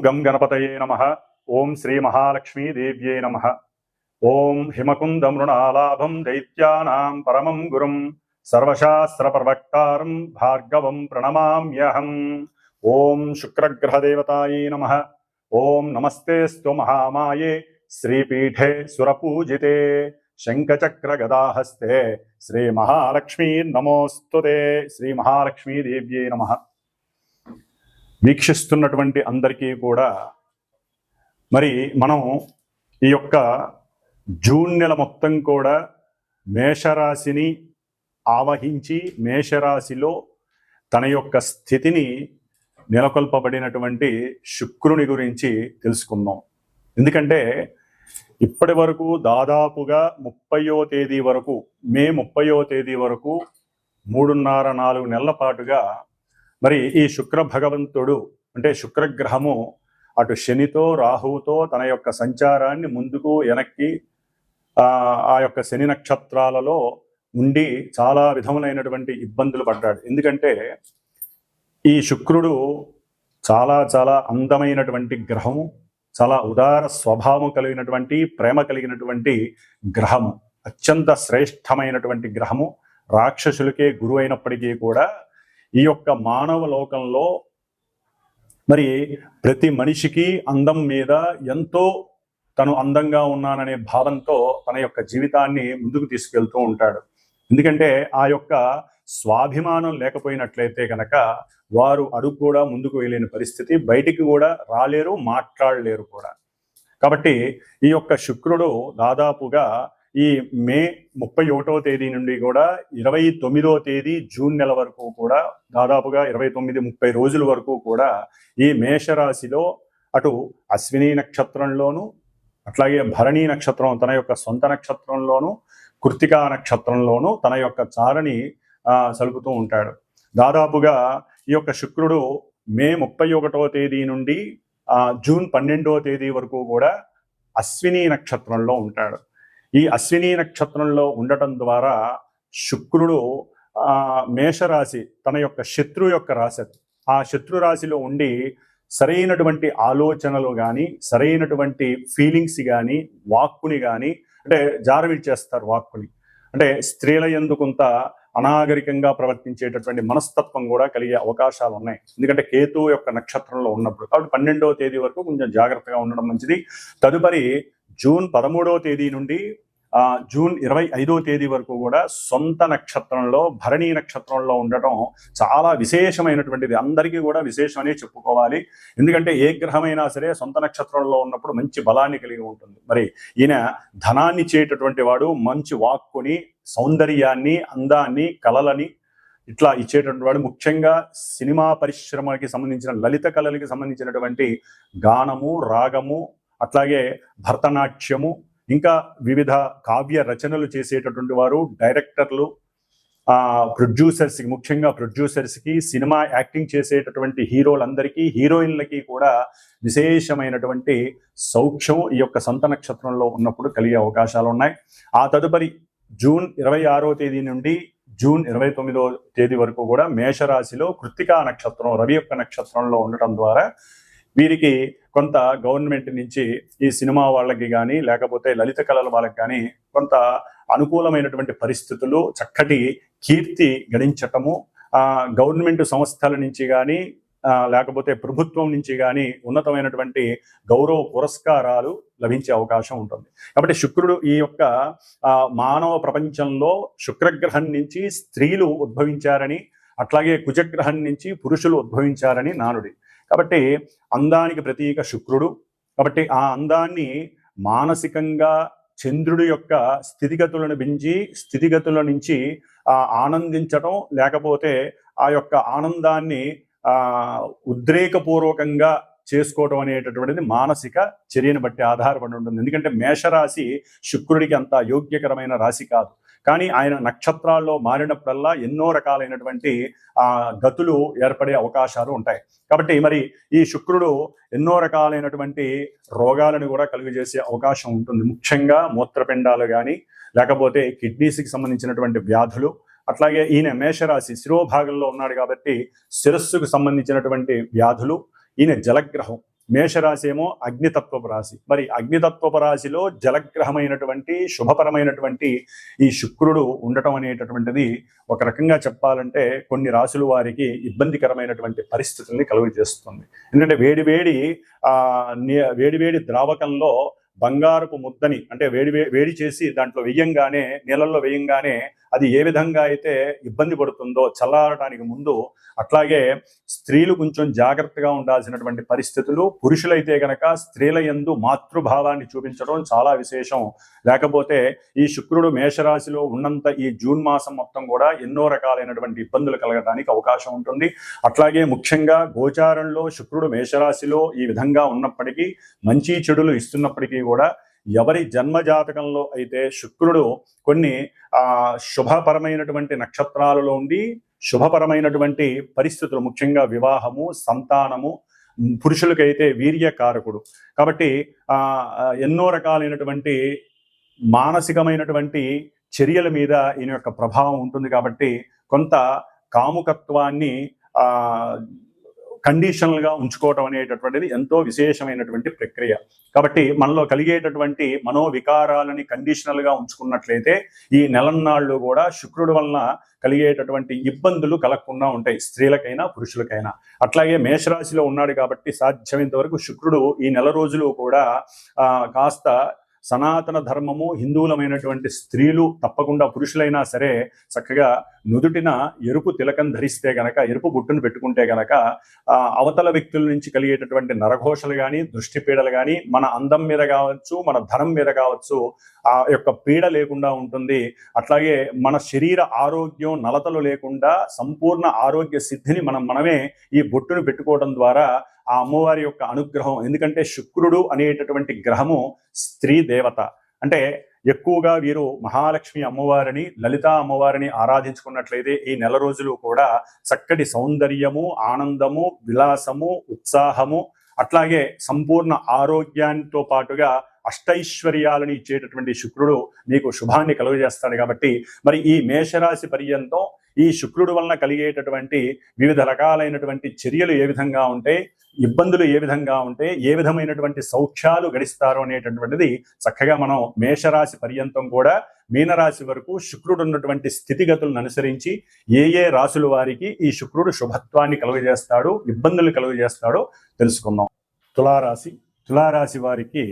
గం గణపతయే నమః. ఓం శ్రీ మహాలక్ష్మీ దేవ్యే నమః. ఓం హిమకుంద మృణాలాభం దైత్యానాం పరమం గురుం సర్వశాస్త్ర ప్రవక్తారం భార్గవం ప్రణమామ్యహం. ఓం శుక్రగ్రహదేవతాయే నమః. ఓం నమస్తేస్తు మహామాయే శ్రీపీఠే సురపూజితే శంఖచక్ర గదాహస్తే శ్రీ మహాలక్ష్మీ నమోస్తుతే. శ్రీ మహాలక్ష్మీ దేవ్యే నమః. వీక్షిస్తున్నటువంటి అందరికీ కూడా మరి మనం ఈ యొక్క జూన్ నెల మొత్తం కూడా మేషరాశిని ఆవహించి మేషరాశిలో తన యొక్క స్థితిని నెలకొల్పబడినటువంటి శుక్రుని గురించి తెలుసుకుందాం. ఎందుకంటే ఇప్పటి వరకు దాదాపుగా 30వ తేదీ వరకు మే 30వ తేదీ వరకు 3.5-4 నెలల పాటుగా మరి ఈ శుక్ర భగవంతుడు అంటే శుక్రగ్రహము అటు శనితో రాహువుతో తన యొక్క సంచారాన్ని ముందుకు వెనక్కి ఆ యొక్క శని నక్షత్రాలలో ఉండి చాలా విధములైనటువంటి ఇబ్బందులు పడ్డాడు. ఎందుకంటే ఈ శుక్రుడు చాలా చాలా అందమైనటువంటి గ్రహము, చాలా ఉదార స్వభావం కలిగినటువంటి ప్రేమ కలిగినటువంటి గ్రహము, అత్యంత శ్రేష్టమైనటువంటి గ్రహము. రాక్షసులకే గురువు అయినప్పటికీ కూడా ఈ యొక్క మానవ లోకంలో మరి ప్రతి మనిషికి అందం మీద ఎంతో తను అందంగా ఉన్నాననే భావంతో తన యొక్క జీవితాన్ని ముందుకు తీసుకెళ్తూ ఉంటాడు. ఎందుకంటే ఆ యొక్క స్వాభిమానం లేకపోయినట్లయితే కనుక వారు అడుగు కూడా ముందుకు వెళ్ళలేని పరిస్థితి, బయటికి కూడా రాలేరు, మాట్లాడలేరు కూడా. కాబట్టి ఈ యొక్క శుక్రుడు దాదాపుగా ఈ మే 31వ తేదీ నుండి కూడా 29వ తేదీ జూన్ నెల వరకు కూడా దాదాపుగా 29-30 రోజుల వరకు కూడా ఈ మేషరాశిలో అటు అశ్విని నక్షత్రంలోను అట్లాగే భరణి నక్షత్రం తన యొక్క సొంత నక్షత్రంలోను కృత్తికా నక్షత్రంలోను తన యొక్క చారని సలుపుతూ ఉంటాడు. దాదాపుగా ఈ యొక్క శుక్రుడు మే 31వ తేదీ నుండి జూన్ 12వ తేదీ వరకు కూడా అశ్విని నక్షత్రంలో ఉంటాడు. ఈ అశ్విని నక్షత్రంలో ఉండటం ద్వారా శుక్రుడు మేషరాశి తన యొక్క శత్రు యొక్క రాశి, ఆ శత్రు రాశిలో ఉండి సరైనటువంటి ఆలోచనలు కానీ సరైనటువంటి ఫీలింగ్స్ కానీ వాక్కుని కానీ అంటే జారవిడ్చేస్తారు. వాక్కుని అంటే స్త్రీల యందు కొంత అనాగరికంగా ప్రవర్తించేటటువంటి మనస్తత్వం కూడా కలిగే అవకాశాలు ఉన్నాయి. ఎందుకంటే కేతు యొక్క నక్షత్రంలో ఉన్నప్పుడు. కాబట్టి 12వ తేదీ వరకు కొంచెం జాగ్రత్తగా ఉండడం మంచిది. తదుపరి జూన్ 13వ తేదీ నుండి జూన్ 25వ తేదీ వరకు కూడా సొంత నక్షత్రంలో భరణి నక్షత్రంలో ఉండటం చాలా విశేషమైనటువంటిది. అందరికీ కూడా విశేషం అనే చెప్పుకోవాలి. ఎందుకంటే ఏ గ్రహమైనా సరే సొంత నక్షత్రంలో ఉన్నప్పుడు మంచి బలాన్ని కలిగి ఉంటుంది. మరి ఈయన ధనాన్ని ఇచ్చేటటువంటి వాడు, మంచి వాక్కుని, సౌందర్యాన్ని, అందాన్ని, కళలని ఇట్లా ఇచ్చేటటువంటి వాడు. ముఖ్యంగా సినిమా పరిశ్రమకి సంబంధించిన లలిత కళలకి సంబంధించినటువంటి గానము, రాగము, అట్లాగే భరతనాట్యము, ఇంకా వివిధ కావ్య రచనలు చేసేటటువంటి వారు, డైరెక్టర్లు, ప్రొడ్యూసర్స్కి, ముఖ్యంగా ప్రొడ్యూసర్స్కి, సినిమా యాక్టింగ్ చేసేటటువంటి హీరోలందరికీ, హీరోయిన్లకి కూడా విశేషమైనటువంటి సౌఖ్యం ఈ యొక్క సొంత నక్షత్రంలో ఉన్నప్పుడు కలిగే అవకాశాలు ఉన్నాయి. ఆ తదుపరి జూన్ 26వ తేదీ నుండి జూన్ 29వ తేదీ వరకు కూడా మేషరాశిలో కృత్తికా నక్షత్రం రవి యొక్క నక్షత్రంలో ఉండటం ద్వారా వీరికి కొంత గవర్నమెంట్ నుంచి ఈ సినిమా వాళ్ళకి కానీ లేకపోతే లలిత కళల వాళ్ళకి కానీ కొంత అనుకూలమైనటువంటి పరిస్థితులు, చక్కటి కీర్తి గడించటము, గవర్నమెంట్ సంస్థల నుంచి కానీ లేకపోతే ప్రభుత్వం నుంచి కానీ ఉన్నతమైనటువంటి గౌరవ పురస్కారాలు లభించే అవకాశం ఉంటుంది. కాబట్టి శుక్రుడు ఈ యొక్క మానవ ప్రపంచంలో శుక్రగ్రహం నుంచి స్త్రీలు ఉద్భవించారని, అట్లాగే కుజగ్రహం నుంచి పురుషులు ఉద్భవించారని నానుడి. కాబట్టి అందానికి ప్రతీక శుక్రుడు. కాబట్టి ఆ అందాన్ని మానసికంగా చంద్రుడి యొక్క స్థితిగతులను పెంచి స్థితిగతుల నుంచి ఆనందించటం, లేకపోతే ఆ యొక్క ఆనందాన్ని ఉద్రేకపూర్వకంగా చేసుకోవటం అనేటటువంటిది మానసిక చర్యను బట్టి ఆధారపడి ఉంటుంది. ఎందుకంటే మేషరాశి శుక్రుడికి అంత యోగ్యకరమైన రాశి కాదు. కానీ ఆయన నక్షత్రాల్లో మారినప్పుడల్లా ఎన్నో రకాలైనటువంటి గతులు ఏర్పడే అవకాశాలు ఉంటాయి. కాబట్టి మరి ఈ శుక్రుడు ఎన్నో రకాలైనటువంటి రోగాలను కూడా కలుగజేసే అవకాశం ఉంటుంది. ముఖ్యంగా మూత్రపిండాలు కానీ లేకపోతే కిడ్నీస్కి సంబంధించినటువంటి వ్యాధులు, అట్లాగే ఈయన మేషరాశి శిరోభాగంలో ఉన్నాడు కాబట్టి శిరస్సుకు సంబంధించినటువంటి వ్యాధులు. ఈయన జలగ్రహం, మేషరాశి ఏమో అగ్నితత్వపు రాశి. మరి అగ్నితత్వపు రాశిలో జలగ్రహమైనటువంటి శుభపరమైనటువంటి ఈ శుక్రుడు ఉండటం అనేటటువంటిది ఒక రకంగా చెప్పాలంటే కొన్ని రాశుల వారికి ఇబ్బందికరమైనటువంటి పరిస్థితుల్ని కలుగజేస్తుంది. ఎందుకంటే వేడివేడి ద్రావకంలో బంగారపు ముద్దని అంటే వేడి చేసి దాంట్లో వెయ్యంగానే, నీళ్ళల్లో వేయంగానే అది ఏ విధంగా అయితే ఇబ్బంది పడుతుందో చల్లారడానికి ముందు, అట్లాగే స్త్రీలు కొంచెం జాగ్రత్తగా ఉండాల్సినటువంటి పరిస్థితులు. పురుషులైతే గనక స్త్రీల యందు మాతృభావాన్ని చూపించడం చాలా విశేషం. లేకపోతే ఈ శుక్రుడు మేషరాశిలో ఉన్నంత ఈ జూన్ మాసం మొత్తం కూడా ఎన్నో రకాలైనటువంటి ఇబ్బందులు కలగడానికి అవకాశం ఉంటుంది. అట్లాగే ముఖ్యంగా గోచారంలో శుక్రుడు మేషరాశిలో ఈ విధంగా ఉన్నప్పటికీ, మంచి చెడులు ఇస్తున్నప్పటికీ కూడా ఎవరి జన్మజాతకంలో అయితే శుక్రుడు కొన్ని శుభపరమైనటువంటి నక్షత్రాలలో ఉండి శుభపరమైనటువంటి పరిస్థితులు, ముఖ్యంగా వివాహము, సంతానము, పురుషులకైతే వీర్యకారకుడు కాబట్టి ఎన్నో రకాలైనటువంటి మానసికమైనటువంటి చర్యల మీద ఈయన యొక్క ప్రభావం ఉంటుంది. కాబట్టి కొంత కాముకత్వాన్ని కండిషనల్గా ఉంచుకోవటం అనేటటువంటిది ఎంతో విశేషమైనటువంటి ప్రక్రియ. కాబట్టి మనలో కలిగేటటువంటి మనోవికారాలని కండిషనల్గా ఉంచుకున్నట్లయితే ఈ నెలన్నాళ్ళు కూడా శుక్రుడు వలన కలిగేటటువంటి ఇబ్బందులు కలగకుండా ఉంటాయి, స్త్రీలకైనా పురుషులకైనా. అట్లాగే మేషరాశిలో ఉన్నాడు కాబట్టి సాధ్యమైనంత వరకు శుక్రుడు ఈ నెల రోజులు కూడా కాస్త సనాతన ధర్మము, హిందువులమైనటువంటి స్త్రీలు తప్పకుండా పురుషులైనా సరే చక్కగా నుదుటిన ఎరుపు తిలకం ధరిస్తే గనక, ఎరుపు బుట్టును పెట్టుకుంటే గనక అవతల వ్యక్తుల నుంచి కలిగేటటువంటి నరఘోషలు కానీ, దృష్టి పీడలు కానీ, మన అందం మీద కావచ్చు, మన ధనం మీద కావచ్చు ఆ యొక్క పీడ లేకుండా ఉంటుంది. అట్లాగే మన శరీర ఆరోగ్యం నలతలు లేకుండా సంపూర్ణ ఆరోగ్య సిద్ధిని మనమే ఈ బొట్టును పెట్టుకోవడం ద్వారా ఆ అమ్మవారి యొక్క అనుగ్రహం. ఎందుకంటే శుక్రుడు అనేటటువంటి గ్రహము స్త్రీ దేవత. అంటే ఎక్కువగా వీరు మహాలక్ష్మి అమ్మవారిని, లలిత అమ్మవారిని ఆరాధించుకున్నట్లయితే ఈ నెల రోజులు కూడా చక్కటి సౌందర్యము, ఆనందము, విలాసము, ఉత్సాహము, అట్లాగే సంపూర్ణ ఆరోగ్యంతో పాటుగా అష్టైశ్వర్యాలను ఇచ్చేటటువంటి శుక్రుడు మీకు శుభాన్ని కలుగజేస్తాడు. కాబట్టి మరి ఈ మేషరాశి పర్యంతం ఈ శుక్రుడు వలన కలిగేటటువంటి వివిధ రకాలైనటువంటి చర్యలు ఏ విధంగా ఉంటాయి, ఇబ్బందులు ఏ విధంగా ఉంటాయి, ఏ విధమైనటువంటి సౌఖ్యాలు గడిస్తారు అనేటటువంటిది చక్కగా మనం మేషరాశి పర్యంతం కూడా మీనరాశి వరకు శుక్రుడు ఉన్నటువంటి స్థితిగతులను అనుసరించి ఏ రాశుల వారికి ఈ శుక్రుడు శుభత్వాన్ని కలుగజేస్తాడు, ఇబ్బందులు కలుగజేస్తాడో తెలుసుకుందాం. తులారాశి వారికి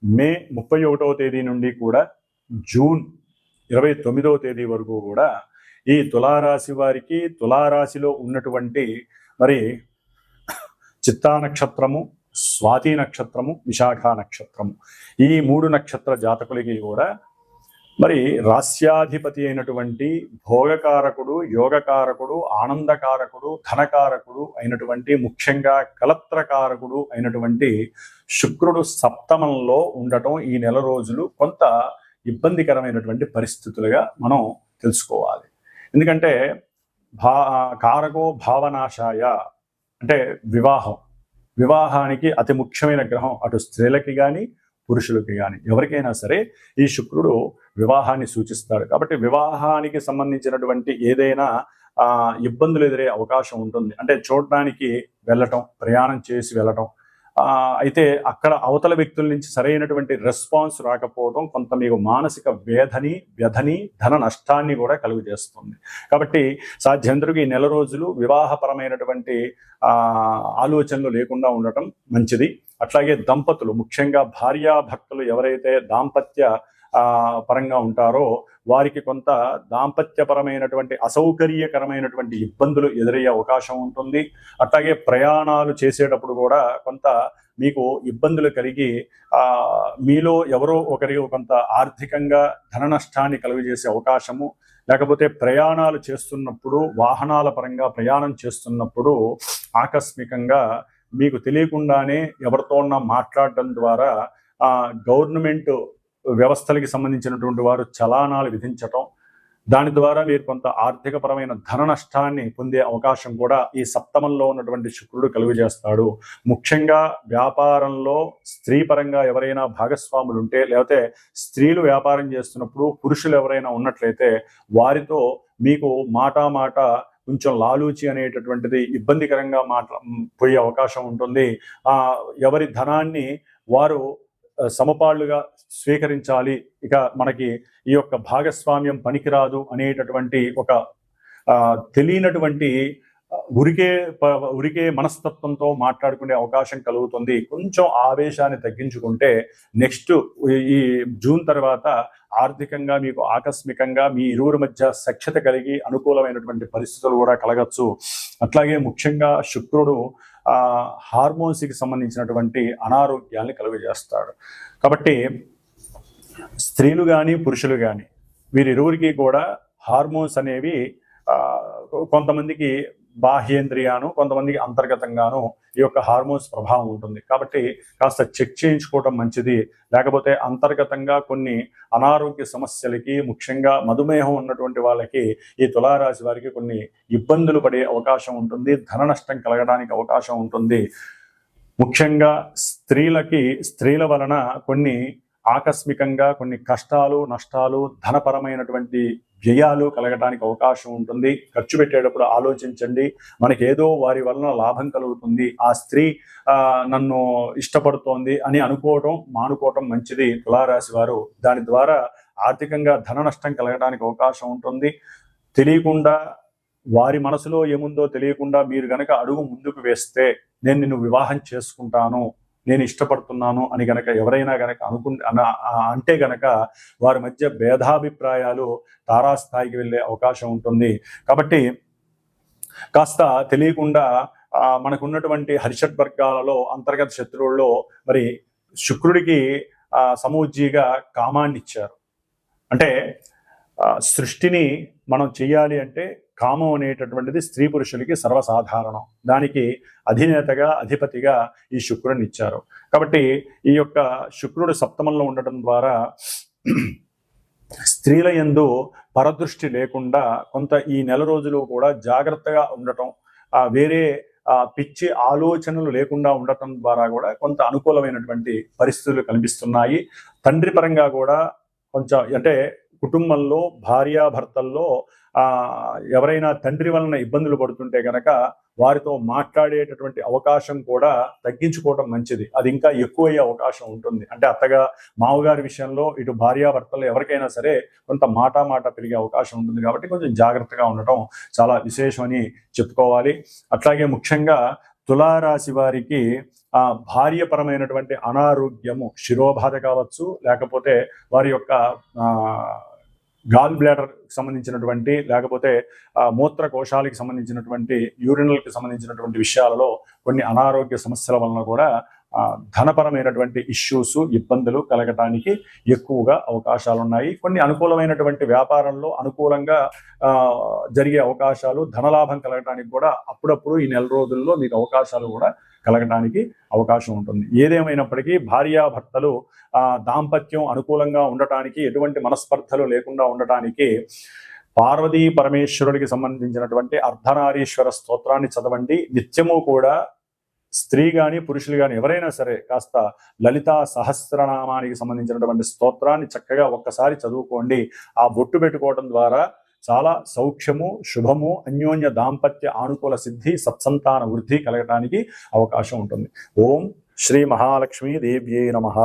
మే 31వ తేదీ నుండి కూడా జూన్ 29వ తేదీ వరకు కూడా ఈ తులారాశి వారికి తులారాశిలో ఉన్నటువంటి మరి చిత్తా నక్షత్రము, స్వాతి నక్షత్రము, విశాఖ నక్షత్రము, ఈ 3 నక్షత్ర జాతకులకి కూడా మరి రాస్యాధిపతి అయినటువంటి భోగకారకుడు, యోగకారకుడు, ఆనందకారకుడు, ధనకారకుడు అయినటువంటి, ముఖ్యంగా కలత్రకారకుడు అయినటువంటి శుక్రుడు సప్తమంలో ఉండటం ఈ నెల రోజులు కొంత ఇబ్బందికరమైనటువంటి పరిస్థితులుగా మనం తెలుసుకోవాలి. ఎందుకంటే కారకో భావనాశాయ అంటే వివాహానికి అతి ముఖ్యమైన గ్రహం అటు స్త్రీలకి కానీ పురుషులకి కానీ ఎవరికైనా సరే ఈ శుక్రుడు వివాహాన్ని సూచిస్తాడు. కాబట్టి వివాహానికి సంబంధించినటువంటి ఏదైనా ఇబ్బందులు ఎదురే అవకాశం ఉంటుంది. అంటే చూడడానికి వెళ్ళటం, ప్రయాణం చేసి వెళ్ళటం, అయితే అక్కడ అవతల వ్యక్తుల నుంచి సరైనటువంటి రెస్పాన్స్ రాకపోవడం కొంత మీకు మానసిక వ్యధని ధన నష్టాన్ని కూడా కలుగజేస్తుంది. కాబట్టి సాధ్యంతరకు ఈ నెల రోజులు వివాహపరమైనటువంటి ఆలోచనలు లేకుండా ఉండటం మంచిది. అట్లాగే దంపతులు, ముఖ్యంగా భార్యాభర్తలు ఎవరైతే దాంపత్య పరంగా ఉంటారో వారికి కొంత దాంపత్యపరమైనటువంటి అసౌకర్యకరమైనటువంటి ఇబ్బందులు ఎదురయ్యే అవకాశం ఉంటుంది. అట్లాగే ప్రయాణాలు చేసేటప్పుడు కూడా కొంత మీకు ఇబ్బందులు కలిగి మీలో ఎవరో ఒకరికి కొంత ఆర్థికంగా ధన నష్టాన్ని కలుగజేసే అవకాశము, లేకపోతే ప్రయాణాలు చేస్తున్నప్పుడు వాహనాల పరంగా ప్రయాణం చేస్తున్నప్పుడు ఆకస్మికంగా మీకు తెలియకుండానే ఎవరితోన్నా మాట్లాడడం ద్వారా గవర్నమెంట్ వ్యవస్థలకి సంబంధించినటువంటి వారు చలానాలు విధించటం, దాని ద్వారా మీరు కొంత ఆర్థికపరమైన ధన నష్టాన్ని పొందే అవకాశం కూడా ఈ సప్తమంలో ఉన్నటువంటి శుక్రుడు కలుగజేస్తాడు. ముఖ్యంగా వ్యాపారంలో స్త్రీ పరంగా ఎవరైనా భాగస్వాములు ఉంటే, లేకపోతే స్త్రీలు వ్యాపారం చేస్తున్నప్పుడు పురుషులు ఎవరైనా ఉన్నట్లయితే వారితో మీకు మాట కొంచెం లాలూచి అనేటటువంటిది ఇబ్బందికరంగా పోయే అవకాశం ఉంటుంది. ఎవరి ధనాన్ని వారు సమపాళ్లుగా స్వీకరించాలి, ఇక మనకి ఈ యొక్క భాగస్వామ్యం పనికిరాదు అనేటటువంటి ఒక తెలియనటువంటి ఉరికే మనస్తత్వంతో మాట్లాడుకునే అవకాశం కలుగుతుంది. కొంచెం ఆవేశాన్ని తగ్గించుకుంటే నెక్స్ట్ ఈ జూన్ తర్వాత ఆర్థికంగా మీకు ఆకస్మికంగా మీ ఇరువురి మధ్య సఖ్యత కలిగి అనుకూలమైనటువంటి పరిస్థితులు కూడా కలగచ్చు. అట్లాగే ముఖ్యంగా శుక్రుడు హార్మోన్స్కి సంబంధించినటువంటి అనారోగ్యాన్ని కలుగజేస్తాడు. కాబట్టి స్త్రీలు కానీ పురుషులు కానీ వీరిరువురికి కూడా హార్మోన్స్ అనేవి కొంతమందికి బాహ్యేంద్రియాను, కొంతమందికి అంతర్గతంగాను ఈ యొక్క హార్మోన్స్ ప్రభావం ఉంటుంది. కాబట్టి కాస్త చెక్ చేయించుకోవటం మంచిది. లేకపోతే అంతర్గతంగా కొన్ని అనారోగ్య సమస్యలకి, ముఖ్యంగా మధుమేహం ఉన్నటువంటి వాళ్ళకి, ఈ తులారాశి వారికి కొన్ని ఇబ్బందులు పడే అవకాశం ఉంటుంది, ధన నష్టం కలగడానికి అవకాశం ఉంటుంది. ముఖ్యంగా స్త్రీల వలన కొన్ని ఆకస్మికంగా కొన్ని కష్టాలు, నష్టాలు, ధనపరమైనటువంటి వ్యయాలు కలగడానికి అవకాశం ఉంటుంది. ఖర్చు పెట్టేటప్పుడు ఆలోచించండి. మనకేదో వారి వలన లాభం కలుగుతుంది, ఆ స్త్రీ నన్ను ఇష్టపడుతోంది అని మానుకోవటం మంచిది తులారాశి వారు. దాని ద్వారా ఆర్థికంగా ధన నష్టం కలగడానికి అవకాశం ఉంటుంది. తెలియకుండా వారి మనసులో ఏముందో తెలియకుండా మీరు గనక అడుగు ముందుకు వేస్తే, నేను నిన్ను వివాహం చేసుకుంటాను, నేను ఇష్టపడుతున్నాను అని గనక ఎవరైనా గనక అంటే గనక వారి మధ్య భేదాభిప్రాయాలు తారాస్థాయికి వెళ్ళే అవకాశం ఉంటుంది. కాబట్టి కాస్త తెలియకుండా మనకున్నటువంటి హరిషడ్ వర్గాలలో అంతర్గత శత్రువుల్లో మరి శుక్రుడికి సమూజ్జిగా కామాన్ని ఇచ్చారు. అంటే సృష్టిని మనం చెయ్యాలి అంటే కామం అనేటటువంటిది స్త్రీ పురుషులకి సర్వసాధారణం. దానికి అధిపతిగా ఈ శుక్రుడిని ఇచ్చారు. కాబట్టి ఈ యొక్క శుక్రుడు సప్తమంలో ఉండటం ద్వారా స్త్రీల యందు పరదృష్టి లేకుండా కొంత ఈ నెల రోజులు కూడా జాగ్రత్తగా ఉండటం, వేరే పిచ్చి ఆలోచనలు లేకుండా ఉండటం ద్వారా కూడా కొంత అనుకూలమైనటువంటి పరిస్థితులు కనిపిస్తున్నాయి. తండ్రి పరంగా కూడా కొంచెం అంటే కుటుంబంలో భార్యాభర్తల్లో ఎవరైనా తండ్రి వలన ఇబ్బందులు పడుతుంటే గనక వారితో మాట్లాడేటటువంటి అవకాశం కూడా తగ్గించుకోవడం మంచిది. అది ఇంకా ఎక్కువయ్యే అవకాశం ఉంటుంది. అంటే అత్తగా మామగారి విషయంలో ఇటు భార్యాభర్తలు ఎవరికైనా సరే కొంత మాట పెరిగే అవకాశం ఉంటుంది. కాబట్టి కొంచెం జాగ్రత్తగా ఉండటం చాలా విశేషమని చెప్పుకోవాలి. అట్లాగే ముఖ్యంగా తులారాశి వారికి భార్యపరమైనటువంటి అనారోగ్యము, శిరోబాధ కావచ్చు, లేకపోతే వారి యొక్క గాల్ బ్లాడర్ సంబంధించినటువంటి, లేకపోతే మూత్రకోశాలకి సంబంధించినటువంటి, యూరినల్కి సంబంధించినటువంటి విషయాలలో కొన్ని అనారోగ్య సమస్యల వలన కూడా ధనపరమైనటువంటి ఇష్యూస్, ఇబ్బందులు కలగటానికి ఎక్కువగా అవకాశాలు ఉన్నాయి. కొన్ని అనుకూలమైనటువంటి వ్యాపారంలో అనుకూలంగా జరిగే అవకాశాలు, ధనలాభం కలగటానికి కూడా అప్పుడప్పుడు ఈ నెల రోజుల్లో మీకు అవకాశాలు కూడా కలగటానికి అవకాశం ఉంటుంది. ఏదేమైనప్పటికీ భార్యాభర్తలు దాంపత్యం అనుకూలంగా ఉండటానికి, ఎటువంటి మనస్పర్ధలు లేకుండా ఉండటానికి పార్వతీ పరమేశ్వరుడికి సంబంధించినటువంటి అర్ధనారీశ్వర స్తోత్రాన్ని చదవండి. నిత్యము కూడా స్త్రీ కానీ పురుషులు కానీ ఎవరైనా సరే కాస్త లలితా సహస్రనామానికి సంబంధించినటువంటి స్తోత్రాన్ని చక్కగా ఒక్కసారి చదువుకోండి. ఆ బొట్టు పెట్టుకోవడం ద్వారా చాలా సౌఖ్యము, శుభము, అన్యోన్య దాంపత్య ఆనుకూల సిద్ధి, సత్సంతాన వృద్ధి కలగటానికి అవకాశం ఉంటుంది. ఓం శ్రీ మహాలక్ష్మీ దేవ్యై నమః.